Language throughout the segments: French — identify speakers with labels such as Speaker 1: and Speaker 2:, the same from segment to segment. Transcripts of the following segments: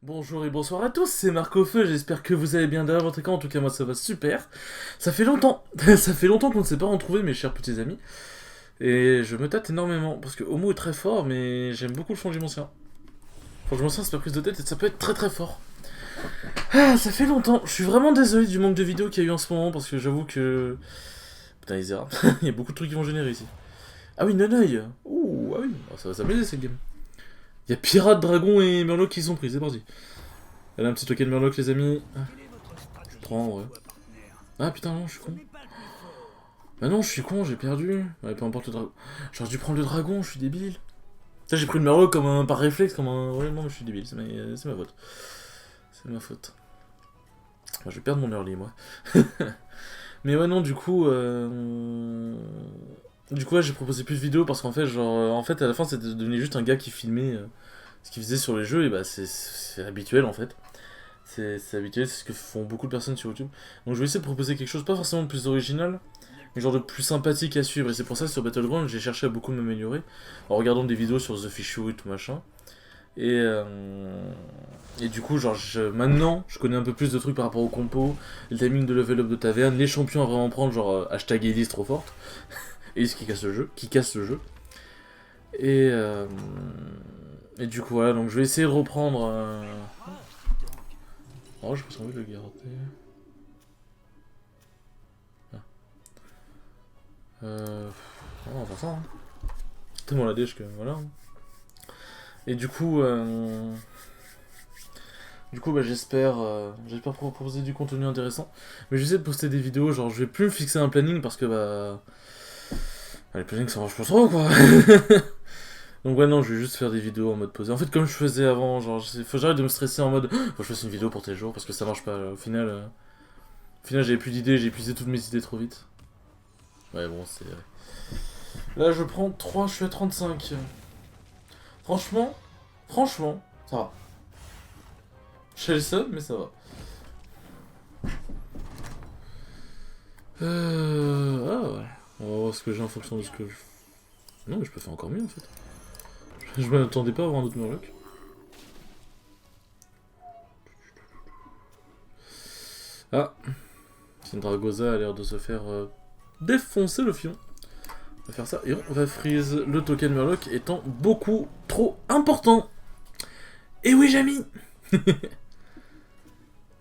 Speaker 1: Bonjour et bonsoir à tous, c'est Marco Feu, j'espère que vous allez bien derrière votre écran, en tout cas moi ça va super. Ça fait longtemps, ça fait longtemps qu'on ne s'est pas retrouvés mes chers petits amis. Et je me tâte énormément, parce que Homo est très fort, mais j'aime beaucoup le changement sien. Changement sien c'est pas prise de tête et ça peut être très très fort. Ah, ça fait longtemps, je suis vraiment désolé du manque de vidéos qu'il y a eu en ce moment, parce que j'avoue que... Putain, Isera, il y a beaucoup de trucs qui vont générer ici. Ah oui, Nonoeil. Ouh, ah oui, ça va s'amuser cette game. Il y a Pirate, Dragon et Murloc qui sont pris, c'est parti. Elle a un petit token Murloc les amis. Je prends, ouais. Ah putain, non, je suis con. Bah non, je suis con, j'ai perdu. Ouais, peu importe le dragon. J'aurais dû prendre le dragon, je suis débile. Ça, j'ai pris le Murloc comme un, par réflexe, comme un. Ouais, non, mais je suis débile, c'est ma faute. C'est ma faute. Enfin, je vais perdre mon early, moi. Mais ouais, non, du coup. Du coup, ouais, j'ai proposé plus de vidéos parce qu'en fait, genre. En fait, à la fin, c'était devenu juste un gars qui filmait ce qu'il faisait sur les jeux, et bah, c'est habituel en fait. C'est habituel, c'est ce que font beaucoup de personnes sur YouTube. Donc je vais essayer de proposer quelque chose, pas forcément de plus original, mais genre de plus sympathique à suivre. Et c'est pour ça que sur Battleground, j'ai cherché à beaucoup m'améliorer en regardant des vidéos sur The Fish ou tout machin. Et, euh, et du coup, genre, maintenant, je connais un peu plus de trucs par rapport au compo, le timing de level up de taverne, les champions à vraiment prendre, genre hashtag Elise trop forte, Elise qui casse le jeu, Et, euh, et du coup, voilà, donc je vais essayer de reprendre. Oh, j'ai pas envie de le garder. Ah. Euh... On va faire ça, hein. Tellement la dèche que voilà. Et du coup, bah, j'espère proposer du contenu intéressant. Mais j'essaie de poster des vidéos, genre je vais plus me fixer un planning parce que les plannings ça marche pas trop quoi. Donc ouais non, je vais juste faire des vidéos en mode posé. En fait comme je faisais avant, genre faut que j'arrête de me stresser en mode faut que je fasse une vidéo pour tel jour parce que ça marche pas. Au final j'avais plus d'idées, j'ai épuisé toutes mes idées trop vite. Ouais bon c'est. Là je prends 3, je suis à 35. Franchement, franchement, ça va. Je suis le seul, mais ça va. Ah ouais. On va voir ce que j'ai en fonction de ce que je. Non, mais je peux faire encore mieux en fait. Je m'attendais pas à avoir un autre Murloc. Ah, Sindragosa a l'air de se faire défoncer le fion. On va faire ça et on va freeze le token Murloc étant beaucoup trop important. Et oui, Jamie.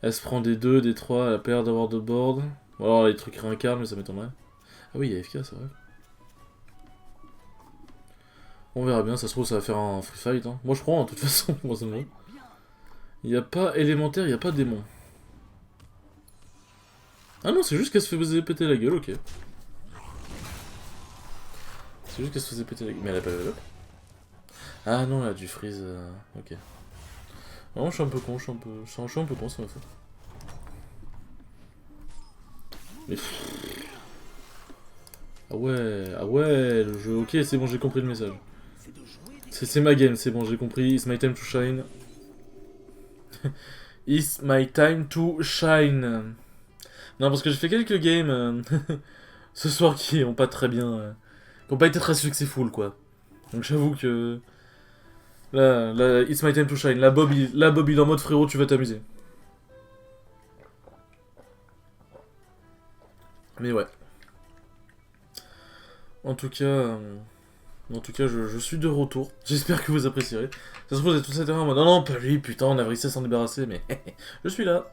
Speaker 1: Elle se prend des 2, des 3, elle a peur d'avoir de board. Ou alors les trucs réincarnent, mais ça m'étonnerait. Ah oui, il y a FK, c'est vrai. On verra bien, ça se trouve, ça va faire un free fight. Hein. Moi, je prends, hein, de toute façon, moi, ça me va. Il n'y a pas élémentaire, il n'y a pas démon. Ah non, c'est juste qu'elle se faisait péter la gueule, ok. C'est juste qu'elle se faisait péter la gueule. Mais elle a pas level up. Ah non, elle a du freeze. Ok. Non, je suis un peu con, je suis un peu con, ça m'a fait. Mais. Ah ouais, le jeu. Ok, c'est bon, j'ai compris le message. C'est ma game, c'est bon, j'ai compris. It's my time to shine. It's my time to shine. Non, parce que j'ai fait quelques games ce soir qui ont pas très bien. Qui ont pas été très successful, quoi. Donc j'avoue que. Là, it's my time to shine. La Bob il est en mode frérot, tu vas t'amuser. Mais ouais. En tout cas. Je suis de retour. J'espère que vous apprécierez. Ça se trouve, vous êtes tous en mode non, non, pas lui, putain, on a réussi à s'en débarrasser, mais je suis là.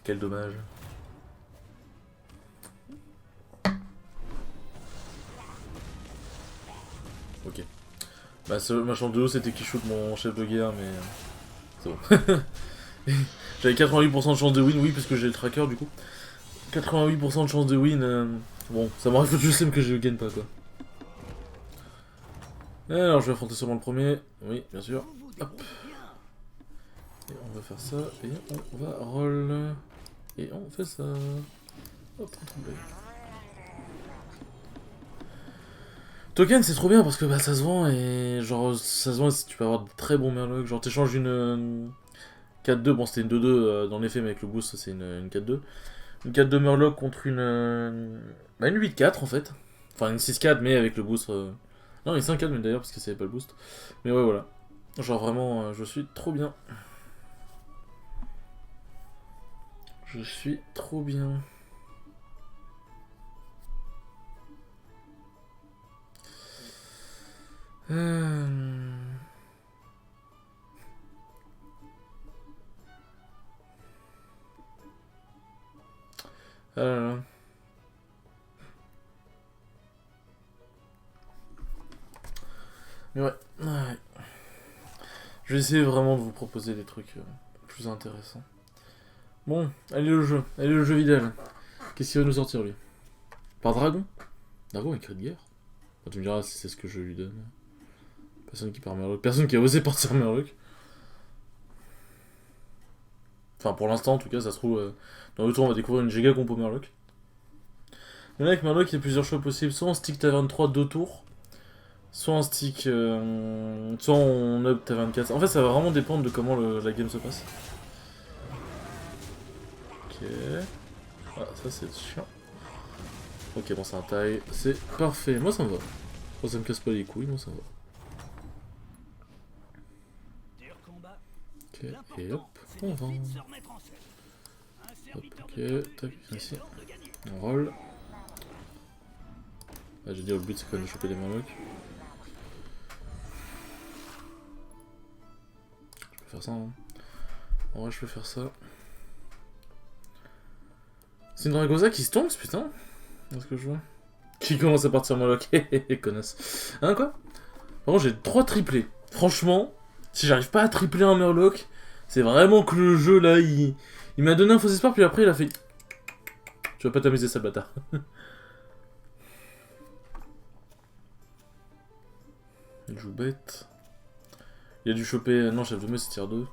Speaker 1: Quel dommage. Ok. Bah, ma chance de haut, c'était qu'il shoot mon chef de guerre, mais. C'est bon. J'avais 88% de chance de win, oui, parce que j'ai le tracker du coup. 88% de chance de win. Bon, ça m'aurait foutu le seum que je gagne pas, quoi. Alors, je vais affronter seulement le premier. Oui, bien sûr. Hop. Et on va faire ça. Et on va roll. Et on fait ça. Hop, on Token c'est trop bien parce que bah, ça se vend et genre ça se vend si tu peux avoir de très bons Murlocs. Genre t'échanges une 4-2, bon c'était une 2-2 dans les faits mais avec le boost c'est une 4-2. Une 4-2 Murloc contre une 8-4 en fait. Enfin une 6-4 mais avec le boost. Non Non, il s'incalme d'ailleurs parce que ça avait pas le boost. Mais ouais, voilà. Genre vraiment, je suis trop bien. Je suis trop bien. Ah là là. Mais ouais. Je vais essayer vraiment de vous proposer des trucs plus intéressants. Bon, allez le jeu. Allez le jeu Vidal. Qu'est-ce qu'il va nous sortir lui? Par dragon? Dragon avec cri de guerre? Enfin, tu me diras si c'est ce que je lui donne. Personne qui part Murloc. Personne qui a osé partir Murloc. Enfin, pour l'instant, en tout cas, ça se trouve, dans le tour, on va découvrir une giga compo Murloc. Mais là, avec Murloc, il y a plusieurs choix possibles. Soit on stick Taverne 3 2 tours, soit on stick. Soit on up Taverne 4. En fait, ça va vraiment dépendre de comment la game se passe. Ok. Ah, ça c'est chiant. Ok, bon, c'est un taille. C'est parfait. Moi, ça me va. Moi, ça me casse pas les couilles, moi, ça me va. Ok, et hop, on va. Hop, ok, tac, ici. On roll. Ah, j'ai dit, le but c'est quand même de choper des Murlocs. Je peux faire ça, hein. En vrai, je peux faire ça. C'est une Dragosa qui se tombe, putain. Est-ce que je vois? Qui commence à partir Murloc. Connasse. Hein, quoi? Par contre, j'ai 3 triplés. Franchement, si j'arrive pas à tripler un Murloc, c'est vraiment que le jeu là, il m'a donné un faux espoir, puis après il a fait. Tu vas pas t'amuser, sale bâtard. Il joue bête. Il a dû choper. Non, chef de meute c'est tier 2.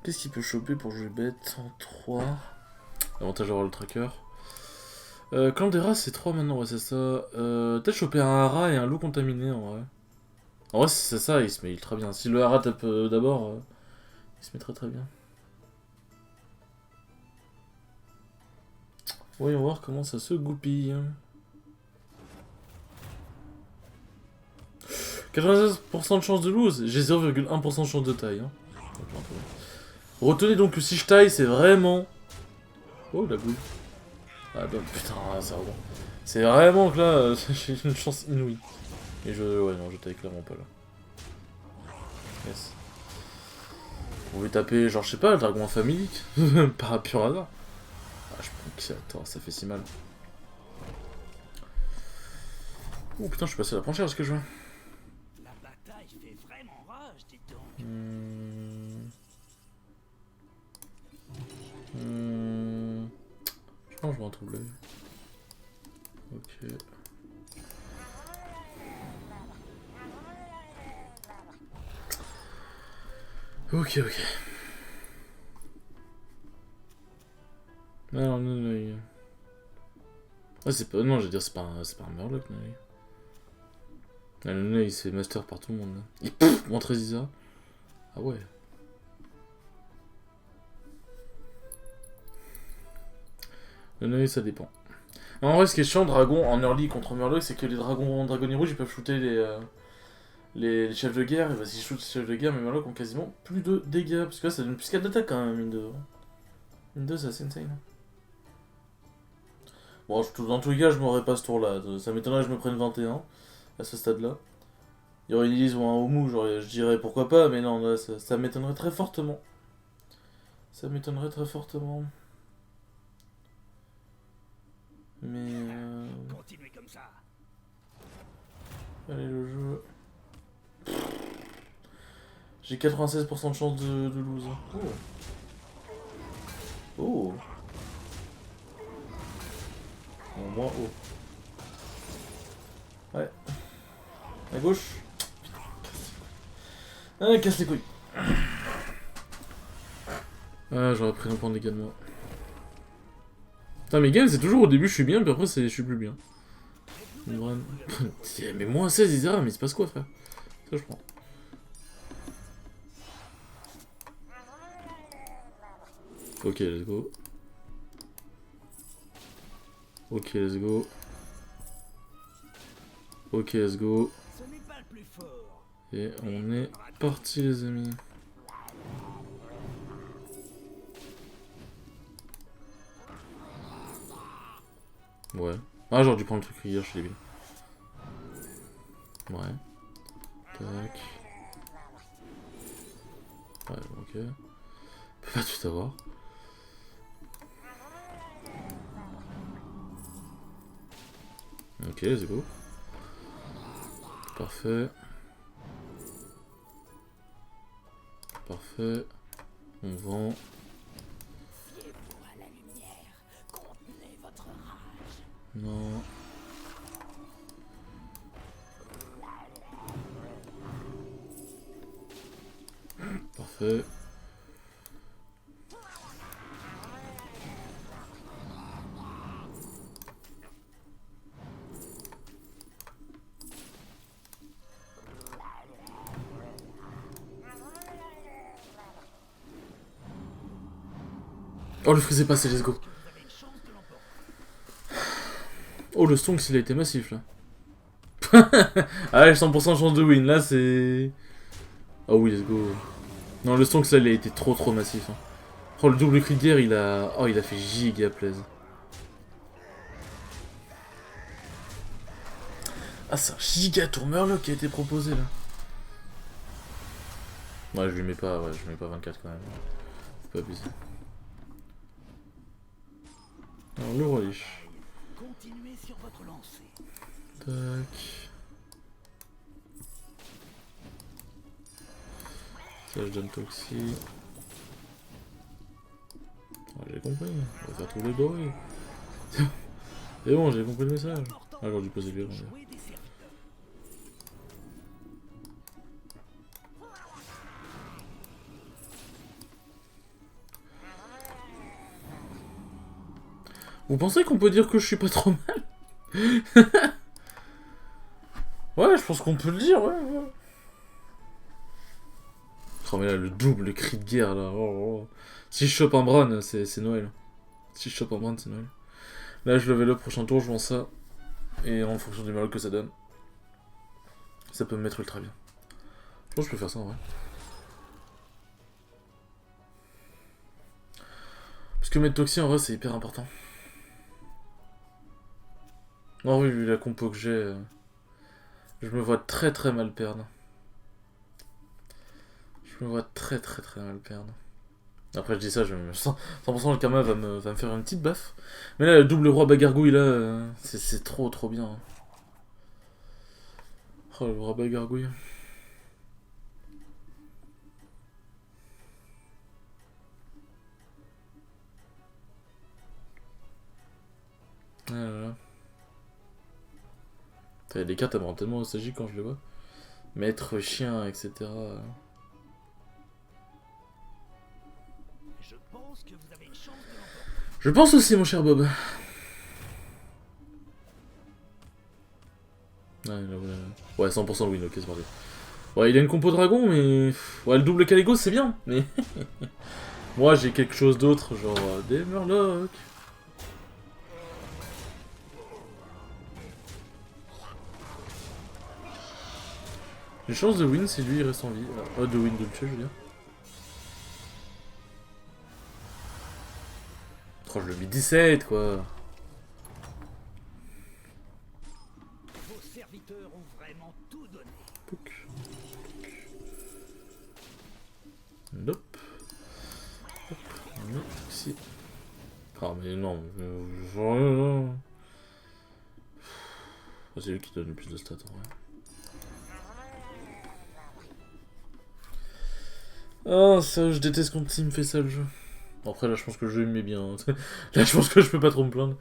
Speaker 1: Qu'est-ce qu'il peut choper pour jouer bête en 3? Avantage à avoir le tracker. Clan des rats c'est 3 maintenant, ouais, c'est ça. Peut-être choper un rat et un loup contaminé en vrai. En vrai, si c'est ça, il se met ultra bien. Si le hara tape d'abord, il se met très très bien. Voyons voir comment ça se goupille. 96% de chance de lose, j'ai 0,1% de chance de taille. Hein. Retenez donc que si je taille, c'est vraiment... Oh la boule. Ah bah putain, c'est vraiment... C'est vraiment que là, j'ai une chance inouïe. Et je... Ouais non, je taille clairement pas là. Yes. Vous pouvez taper, genre je sais pas, le dragon infamilique. Par pur hasard. Ah je prends que ça, attends, ça fait si mal. Oh putain, je suis passé à la planchère, est-ce que je vois? Je pense que je vais en trouver. Ok. Ok. Alors, non. Ah, c'est pas. Non, je veux dire, c'est pas un Murloc, non. Ah, le il se fait master par tout le monde. Là. Il montre Ziza. Ah ouais. Le nez, ça dépend. En vrai, ce qui est chiant, dragon en early contre Murloc, c'est que les dragons rouges ils peuvent shooter les chefs de guerre. Et bah, s'ils shootent les chefs de guerre, mes Murloc ont quasiment plus de dégâts. Parce que là, ça donne plus 4 d'attaque quand même, mine de. Mine de, c'est assez insane. Bon, dans tous les cas, je m'aurais pas ce tour là. Ça m'étonnerait que je me prenne 21 à ce stade là. Il y aurait une Elise ou un Omu, je dirais pourquoi pas, mais non, là, ça m'étonnerait très fortement. Ça m'étonnerait très fortement. Mais.
Speaker 2: Continuez comme ça.
Speaker 1: Allez, le jeu. J'ai 96% de chance de lose. Oh. Bon, moins haut. Ouais. À gauche. Ah, casse les couilles. Ah, j'aurais pris un point de dégâts de moi. Putain, mes games, c'est toujours au début, je suis bien, puis après, je suis plus bien. Mais moins 16, Isera, mais il se passe quoi, frère? Ça, je prends. Ok, let's go. Ok, let's go. Ok, let's go.
Speaker 2: Ce n'est pas le plus fort.
Speaker 1: Et on est parti les amis. Ouais. Ah j'aurais dû prendre le truc hier, je suis débile. Ouais. Tac. Ouais, ok. On peut pas tout avoir. Ok, let's go. Parfait. Parfait. On vend.
Speaker 2: Fiez-vous à la lumière. Contenez votre rage.
Speaker 1: Non. Parfait. Oh le frisé passé, let's go.
Speaker 2: Vous avez une chance de l'emporter.
Speaker 1: Oh le stonks il a été massif là. Ah ouais, 100% chance de win, là c'est... Oh oui, let's go. Non, le stonks là il a été trop massif. Hein. Oh le double cri de guerre il a... Oh il a fait giga plaise. Ah c'est un giga tour Murloc qui a été proposé là. Ouais je lui mets pas, ouais, je lui mets pas 24 quand même. Faut pas abuser. Alors le roi liche.
Speaker 2: Continuez sur votre lancée.
Speaker 1: Tac. Ça je donne Toxi. Ouais, j'ai compris, on va faire tous les bruits. C'est bon, j'ai compris le message. Ah, j'aurais dû poser lui avant.
Speaker 2: Jouez des serviteurs.
Speaker 1: Vous pensez qu'on peut dire que je suis pas trop mal? Ouais, je pense qu'on peut le dire, ouais. Oh mais là, le double cri de guerre, là. Oh. Si je chope un Bran, c'est Noël. Si je chope un Bran, c'est Noël. Là, je level up, prochain tour, je vends ça. Et en fonction du Murloc que ça donne, ça peut me mettre ultra bien. Je pense que je peux faire ça, en vrai. Parce que mettre Toxi, en vrai, c'est hyper important. Oh oui, vu la compo que j'ai, je me vois très mal perdre. Je me vois très mal perdre. Après je dis ça, 100% le karma va me faire une petite baffe. Mais là, le double roi bagargouille là, c'est trop bien. Hein. Oh le roi bagargouille. Ah là là. Les cartes elles me rendent tellement nostalgique quand je les vois. Maître chien, etc.
Speaker 2: Je pense que vous avez une chance de l'emporter.
Speaker 1: Je pense aussi mon cher Bob. Ouais, 100% win, ok c'est parti. Ouais, il a une compo dragon, mais... Ouais, le double Caligo, c'est bien, mais... Moi, j'ai quelque chose d'autre, genre des Murlocs. J'ai une chance de win si lui, il reste en vie. De win, de le tuer, je veux dire. Oh, je le mets 17, quoi.
Speaker 2: Vos serviteurs ont vraiment tout donné.
Speaker 1: Pouc. Nope. Hop. Non, ici. Ah, mais non. C'est lui qui donne le plus de stats, en vrai. Ah, ça, je déteste quand il me fait ça, le jeu. Après, là, je pense que le jeu, il me met bien. Là, je pense que je peux pas trop me plaindre.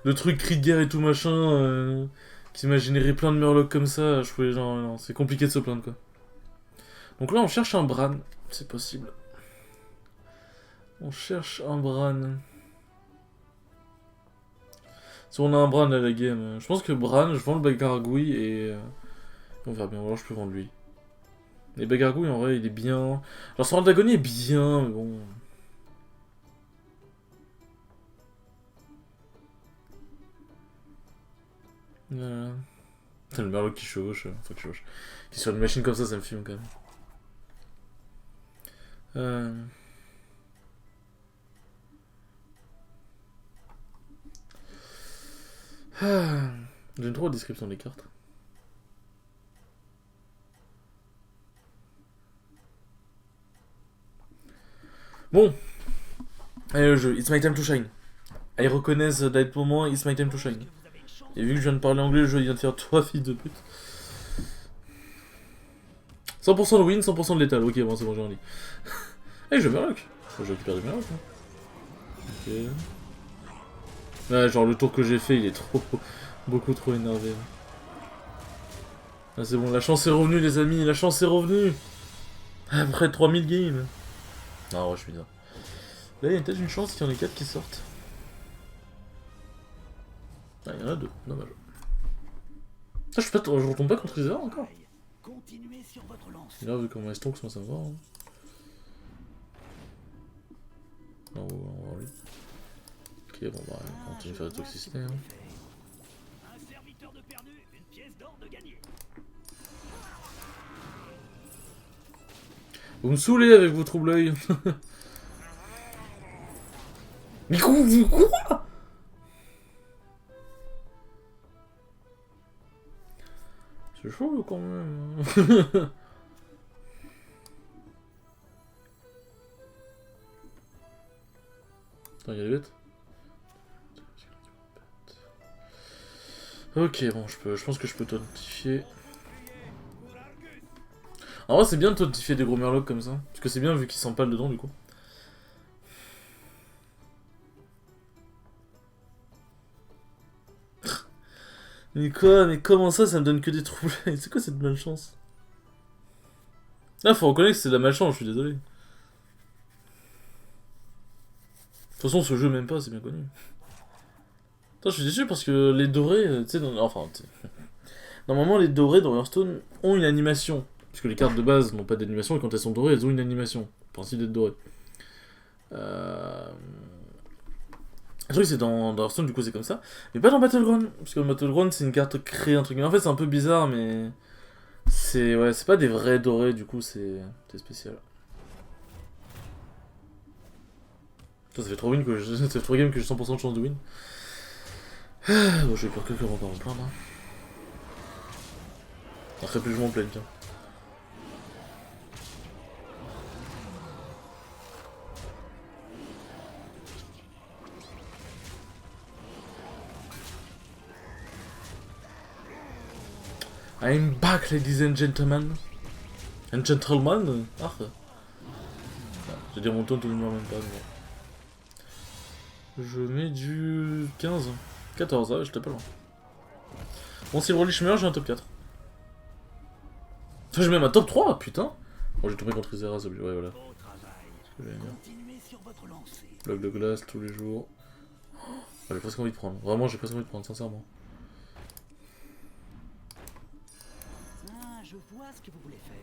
Speaker 1: Le truc cri de guerre et tout, machin, qui m'a généré plein de murlocs comme ça, je pouvais, genre, non, c'est compliqué de se plaindre, quoi. Donc là, on cherche un Bran, c'est possible. On cherche un Bran. Si on a un Bran à la game, je pense que Bran, je vends le Bagargouille et on verra bien. Alors je peux vendre lui. Les Bagargouille en vrai, il est bien. Alors son d'agonie est bien, mais bon. Voilà. Le Murloc qui chevauche, enfin qui chevauche. Qui est sur une machine comme ça me filme quand même. J'aime trop la description des cartes. Bon. Allez le jeu, it's my time to shine. Ils reconnaissent d'être moment, it's my time to shine. Et vu que je viens de parler anglais, le jeu il vient de faire 3 filles de pute. 100% de win, 100% de létal. Ok, bon, c'est bon, j'ai envie. Eh, je Murloc. Je récupère des Murloc. Ok. Ouais, genre le tour que j'ai fait, il est trop. Beaucoup trop énervé. Ah, c'est bon, la chance est revenue, les amis, la chance est revenue. Après 3000 games. Ah, ouais, je suis bizarre. Là, il y a peut-être une chance qu'il y en ait 4 qui sortent. Ah, il y en a 2, dommage. Ah, je retombe pas contre Isera encore.
Speaker 2: Continuez sur votre lancée.
Speaker 1: Et là, vu comment Estonx, moi ça me va. Hein. Non, on va voir lui. Ok, bon, bah, on continue de faire des toxicités. Hein.
Speaker 2: Un serviteur de perdu, une pièce d'or de gagné.
Speaker 1: Vous me saoulez avec vos trouble-œil. Mais quoi? C'est chaud quand même. Attends, il y a les bêtes. Ok, bon, je pense que je peux tauntifier. En vrai, c'est bien de tauntifier des gros murlocs comme ça. Parce que c'est bien vu qu'ils s'empalent dedans du coup. Mais quoi? Mais comment ça me donne que des troubles? C'est quoi cette malchance? Ah, faut reconnaître que c'est de la malchance, je suis désolé. De toute façon, ce jeu m'aime pas, c'est bien connu. Attends, je suis déçu parce que les dorés, tu sais, enfin, normalement, les dorés dans Hearthstone ont une animation. Parce que les cartes de base n'ont pas d'animation et quand elles sont dorées, elles ont une animation. Principe d'être dorées. Le truc c'est dans Hearthstone du coup c'est comme ça, mais pas dans Battleground, parce que Battleground c'est une carte créée un truc, mais en fait c'est un peu bizarre mais c'est ouais c'est pas des vrais dorés du coup c'est spécial. Ça fait 3 wins que ça fait 3 games que j'ai 100% de chance de win. Bon je vais peur que on va pas en plaindre. Hein. Après plus je m'en plains tiens. I'm back, ladies and gentlemen. And gentlemen. Ah. Je vais dire mon ton, tout le monde même pas. Mais... Je mets du 15. 14, ah, j'étais pas loin. Bon, si le Relish meurt, j'ai un top 4. Enfin, j'ai même un top 3, putain. Bon, j'ai tombé contre Isera, c'est obligé. Ouais, voilà. Bloc de glace tous les jours. Oh, j'ai presque envie de prendre. Vraiment, j'ai presque envie de prendre, sincèrement.
Speaker 2: Je vois ce que vous voulez faire.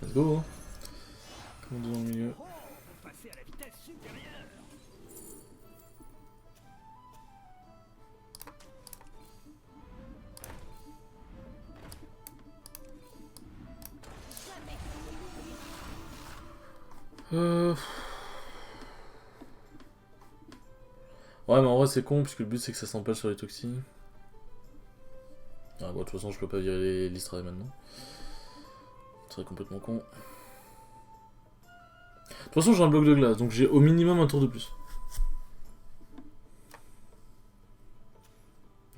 Speaker 1: Let's go, hein. Comment on dit dans le milieu.
Speaker 2: Passer à la vitesse supérieure.
Speaker 1: Ouais, mais en vrai, c'est con, puisque le but c'est que ça s'empale sur les toxis. Ah, bon, de toute façon, je peux pas virer les Listrae maintenant. Ce serait complètement con. De toute façon, j'ai un bloc de glace, donc j'ai au minimum un tour de plus.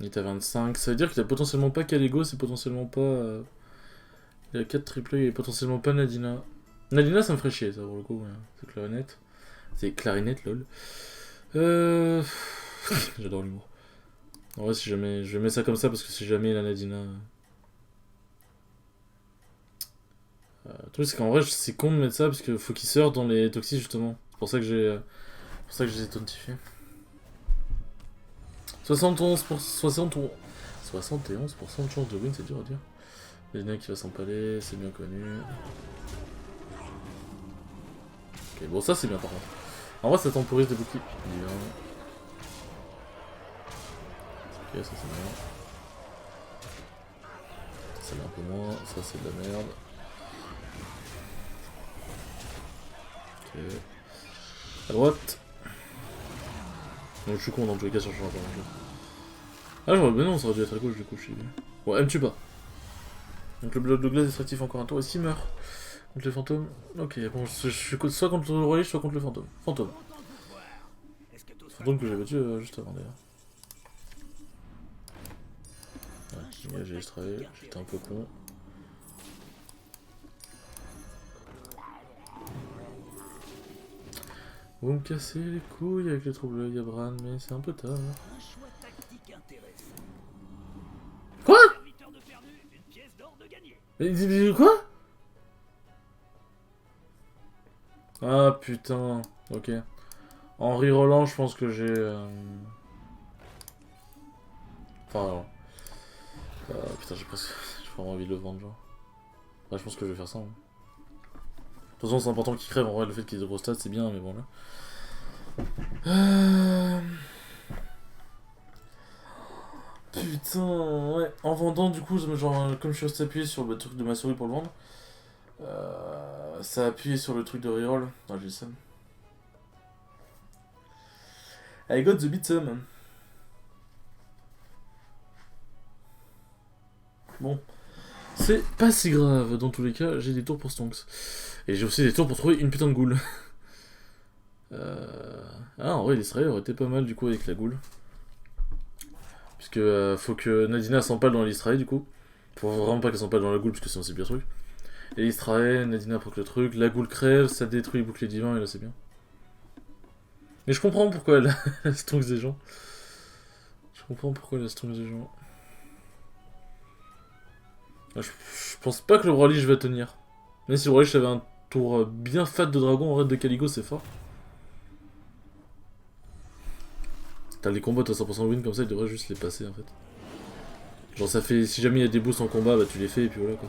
Speaker 1: Il est à 25, ça veut dire qu'il a potentiellement pas Kalego, c'est potentiellement pas... Il a 4 triplés, il est potentiellement pas Nadina. Nadina, ça me ferait chier, ça, pour le coup, ouais. C'est clarinette. C'est clarinette, lol. J'adore l'humour. En vrai, si jamais... Je mets ça comme ça, parce que si jamais la Nadina... Le truc, c'est qu'en vrai, c'est con de mettre ça, parce qu'il faut qu'il sorte dans les toxis, justement. C'est pour ça que j'ai... C'est pour ça que je les ai tontifiés. 71% de chance de win, c'est dur à dire. Nadina qui va s'empaler, c'est bien connu. Ok, bon, ça c'est bien par contre. En vrai, ça temporise des boucliers. Bien. Ok, ça c'est bien. Ça l'est un peu moins, ça c'est de la merde. Ok. À droite. Donc je suis con dans tous les cas sur le champ. Ah j'aurais bien non, ça aurait dû être à gauche du coup, je suis... Bon, elle me tue pas. Donc le bloc de glace destructif encore un tour, et s'il meurt contre les fantômes. Ok, bon, je suis soit contre le roi, soit contre le fantôme. Fantôme. Fantôme que j'avais tué juste avant d'ailleurs. Ouais, j'ai extrait, j'étais un peu con. Vous me cassez les couilles avec les troubles Yabran, mais c'est un peu tard. Quoi? Mais quoi? Ah putain, ok. En rerolant, je pense que j'ai... Enfin, putain, j'ai presque... J'ai vraiment envie de le vendre, genre. Ouais, je pense que je vais faire ça. Hein. De toute façon, c'est important qu'il crève. En vrai, le fait qu'il ait de gros stats, c'est bien, mais bon, là... Putain, ouais. En vendant, du coup, genre, comme je suis resté appuyé sur le truc de ma souris pour le vendre, ça a appuyé sur le truc de reroll. Ah, j'ai le seum. I got the beat some. Bon. C'est pas si grave, dans tous les cas, j'ai des tours pour Stonks. Et j'ai aussi des tours pour trouver une putain de goule. Ah, en vrai, l'Israël aurait été pas mal, du coup, avec la goule. Puisque faut que Nadina s'empale dans l'Israël, du coup. Faut vraiment pas qu'elle s'empale dans la goule, parce que sinon c'est pire truc. Et l'Israël, Nadina proc le truc, la goule crève, ça détruit les boucliers divins, et là c'est bien. Mais je comprends pourquoi elle a Stonks des gens. Je comprends pourquoi elle a Stonks des gens. Je pense pas que le roi Lich va tenir. Même si le roi Lich avait un tour bien fat de dragon, en raid de Caligo c'est fort. T'as les combats, t'as 100% win comme ça, il devrait juste les passer en fait. Genre ça fait, si jamais il y a des boosts en combat, bah tu les fais et puis voilà quoi.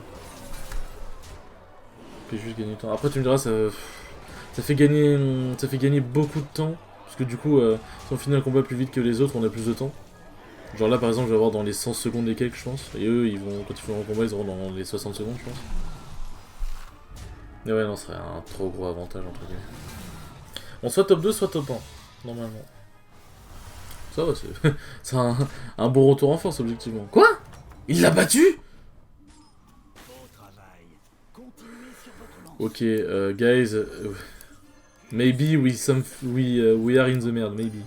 Speaker 1: Puis juste gagner du temps. Après tu me diras, ça fait gagner beaucoup de temps. Parce que du coup, si on finit un combat plus vite que les autres, on a plus de temps. Genre là par exemple, je vais avoir dans les 100 secondes et quelques je pense. Et eux, quand ils font un combat, ils auront dans les 60 secondes je pense. Mais ouais, non, ce serait un trop gros avantage entre guillemets. On soit top 2, soit top 1, normalement. Ça va, c'est un bon retour en force, objectivement. Quoi? Il l'a battu? Ok, guys, maybe we are in the merde, maybe.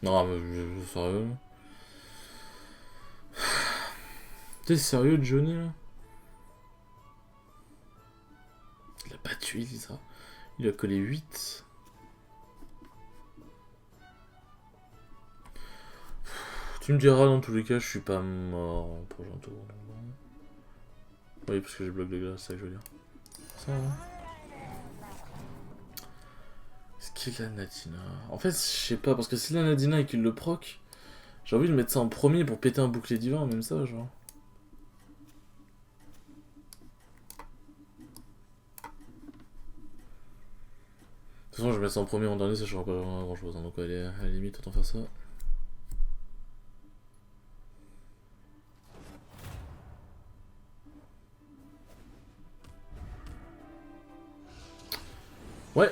Speaker 1: Non, mais sérieux? T'es sérieux, Johnny, là? Il a battu Elisa. Il a collé 8. Tu me diras, dans tous les cas, je suis pas mort au prochain tour. Oui, parce que j'ai bloqué de glace, c'est ça que je veux dire. Ça, hein. Est-ce qu'il a Nadina? En fait, je sais pas, parce que s'il a Nadina et qu'il le proc, j'ai envie de mettre ça en premier pour péter un bouclier divin, même ça, genre. De toute façon, je vais mettre ça en premier, en dernier, ça changera pas grand chose. Hein, donc, à la limite, autant faire ça. Ouais.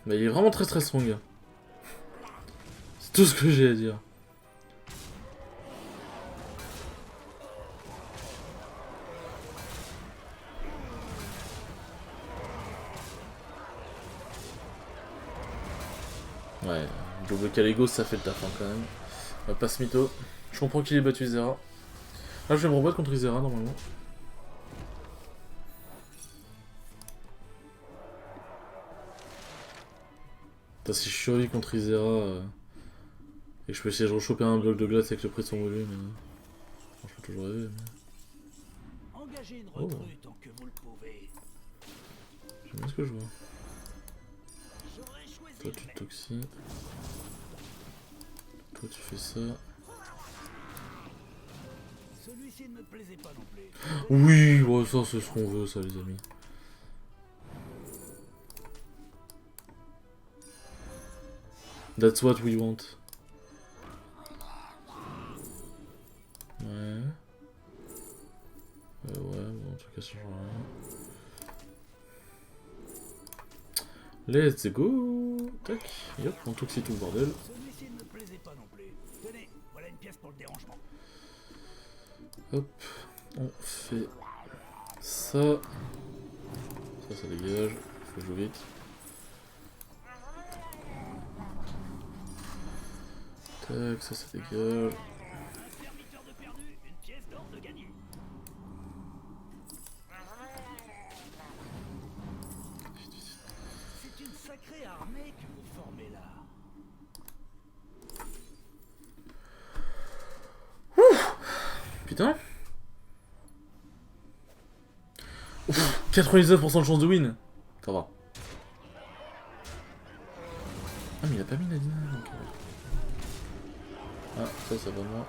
Speaker 1: Mais il est vraiment très strong. C'est tout ce que j'ai à dire. Ouais, double Caligo, ça fait le taf hein, quand même. On va pas se mytho. Je comprends qu'il ait battu Zera. Là, je vais me rebattre contre Zera normalement. Putain, si je survis contre Isera et que je peux essayer de rechoper un bloc de glace avec le prix de son volume, je peux toujours rêver. Mais...
Speaker 2: Engagez une
Speaker 1: Oh.
Speaker 2: recrue tant que vous le pouvez.
Speaker 1: J'aime bien ce que je vois.
Speaker 2: J'aurais choisi
Speaker 1: Toi
Speaker 2: le
Speaker 1: tu
Speaker 2: même.
Speaker 1: toxis. Toi tu fais ça.
Speaker 2: Celui-ci ne me plaisait pas non plus.
Speaker 1: Oui, ouais, ça c'est ce qu'on veut ça les amis. That's what we want. Ouais. Ouais, bon, en tout cas ça change rien. Let's go. Tac. Yep, on toxie tout le bordel.
Speaker 2: Celui-ci ne me plaisait pas non plus. Tenez, voilà une pièce pour le dérangement.
Speaker 1: Hop. On fait ça. Ça dégage. Faut jouer vite. Tac, ça dégage.
Speaker 2: Un serviteur de perdu, une pièce d'or de gagné. C'est une sacrée armée que vous formez là.
Speaker 1: Putain. Ouf, 99% de chance de win. Ça va. Ah mais il a pas mis Nadine. Donc... Ah ça va moi.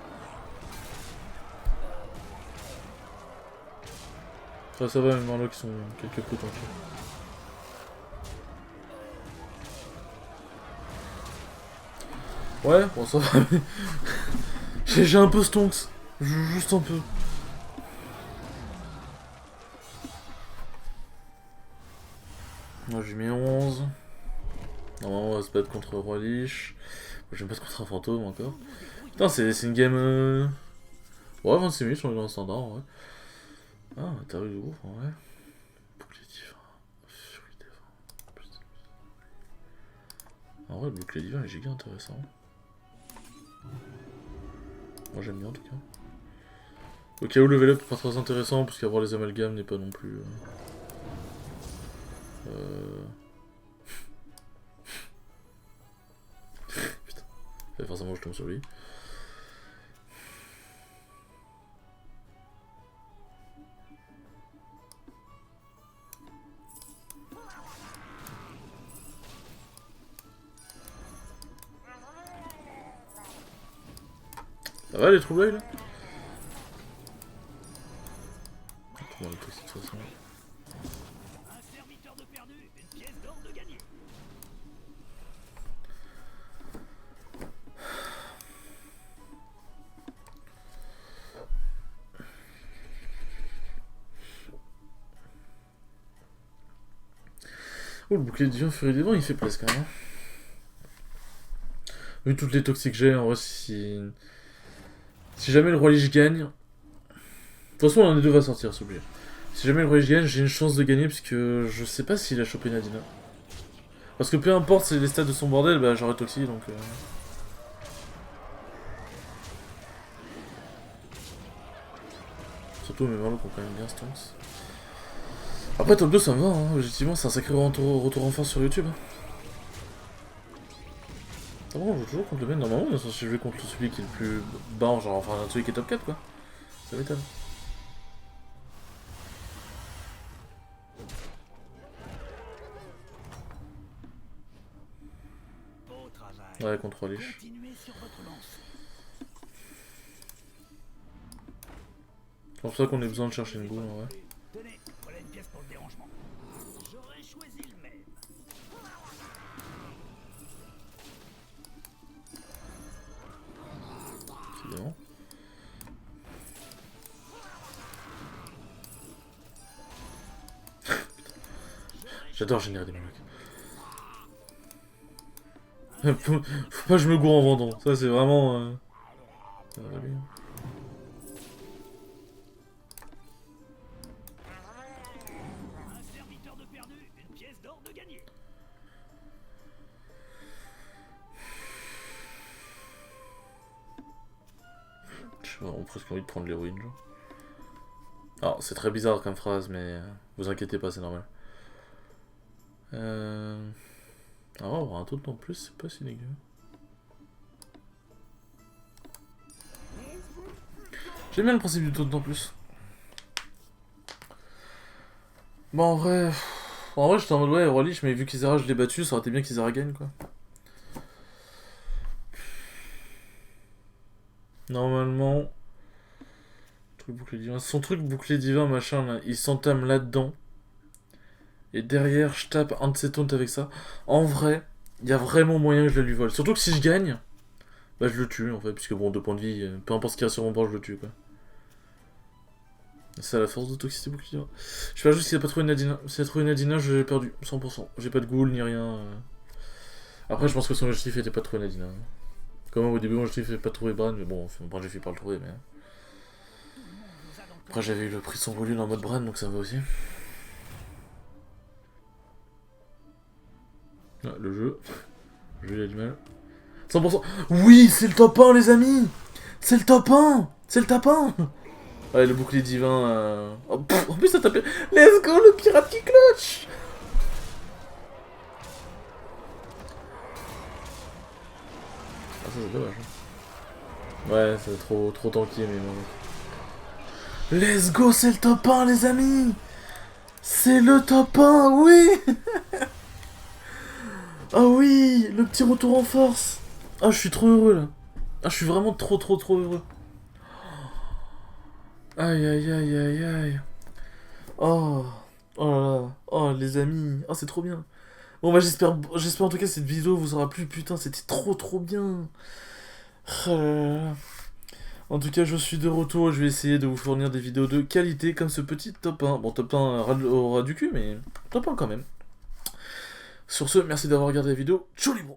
Speaker 1: Ça va même là qui sont quelque peu tranquilles. Ouais, bon ça va. J'ai un peu stonks. Juste un peu. Moi j'ai mis 11. Normalement on va se battre contre Roi Lich. Moi je vais me battre contre un fantôme encore. Putain c'est une game... Ouais 26 minutes on est dans le standard ouais. Ah t'as eu du groupe en vrai. Bouclier divin. Furie divin. En vrai le bouclier divin est giga intéressant. Moi j'aime bien en tout cas. Au cas où le level up est pas très intéressant parce qu'avoir les amalgames n'est pas non plus... Putain. Forcément je tombe sur lui. Ça va les trous là? Comment le tester de toute façon?
Speaker 2: Un serviteur de perdu, une pièce d'or de gagné.
Speaker 1: Oh le bouclier divin furie des vents il fait plaisir quand même. Vu toutes les toxiques que j'ai en vrai si jamais le roi Lich gagne. De toute façon l'un des deux va sortir c'est obligé. Si jamais le roi Lich gagne j'ai une chance de gagner parce que je sais pas s'il a chopé Nadina. Parce que peu importe c'est les stats de son bordel bah j'aurais toxi donc Surtout mes Merlots qui ont quand même bien stunts. Après top 2 ça me va hein, objectivement c'est un sacré retour en force sur YouTube. Ah bon, on joue toujours contre le mec normalement, mais si je vais contre celui qui est le plus bas, genre enfin celui qui est top 4 quoi. Ça m'étonne.
Speaker 2: Beau travail.
Speaker 1: Ouais, contre Roi Lich.
Speaker 2: Continuez sur votre lancée.
Speaker 1: C'est pour ça qu'on a besoin de chercher une boule en vrai.
Speaker 2: Tenez, voilà une pièce pour le dérangement. J'aurais choisi le même.
Speaker 1: Évidemment. J'adore générer des Merlocs. Faut pas que je me gourre en vendant, ça c'est vraiment... Ça va bien.
Speaker 2: Un serviteur de perdu, une pièce d'or de gagné.
Speaker 1: J'ai vraiment presque envie de prendre l'héroïne genre. Alors c'est très bizarre comme phrase mais vous inquiétez pas c'est normal. Ah, on va avoir un taux en plus, c'est pas si dégueu. J'aime bien le principe du taux en plus. Bah en vrai j'étais en mode ouais, Roi Lich, mais vu qu'Isera je l'ai battu, ça aurait été bien qu'Isera gagne quoi. Normalement, truc bouclier divin. Son truc bouclier divin machin là, il s'entame là-dedans. Et derrière, je tape un de ses taunts avec ça. En vrai, il y a vraiment moyen que je le lui vole. Surtout que si je gagne, bah je le tue en fait, puisque bon, 2 points de vie, peu importe ce qu'il y a sur mon bord, je le tue quoi. C'est à la force de toxicité bouclier. Je fais juste qu'il a pas trouvé Nadina. S'il a trouvé Nadina, j'ai perdu, 100%. J'ai pas de ghoul ni rien. Après, je pense que son objectif était pas de trouver Nadina. Comme au début, mon objectif était pas de trouver Bran, mais bon, Bran j'ai fait par le trouver. Mais... Après, j'avais eu le prix de son volume en mode Bran, donc ça va aussi. Ah, le jeu. Le jeu, il a du mal. 100%. Oui, c'est le top 1, les amis. C'est le top 1. C'est le top 1. Ouais, le bouclier divin. Oh, en plus, ça tapait. Let's go, le pirate qui clutch. Ah, ça, c'est dommage. Ouais, c'est trop tanky, mais bon. Let's go, c'est le top 1, les amis. C'est le top 1, oui. Ah oui, le petit retour en force. Ah, je suis trop heureux, là. Ah, je suis vraiment trop heureux. Aïe, aïe, aïe, aïe, aïe. Oh, oh là là. Oh, les amis. Oh, c'est trop bien. Bon, bah, j'espère en tout cas que cette vidéo vous aura plu. Putain, c'était trop bien. Oh là là. En tout cas, je suis de retour. Je vais essayer de vous fournir des vidéos de qualité comme ce petit top 1. Bon, top 1 au ras du cul, mais top 1 quand même. Sur ce, merci d'avoir regardé la vidéo. Ciao les bros.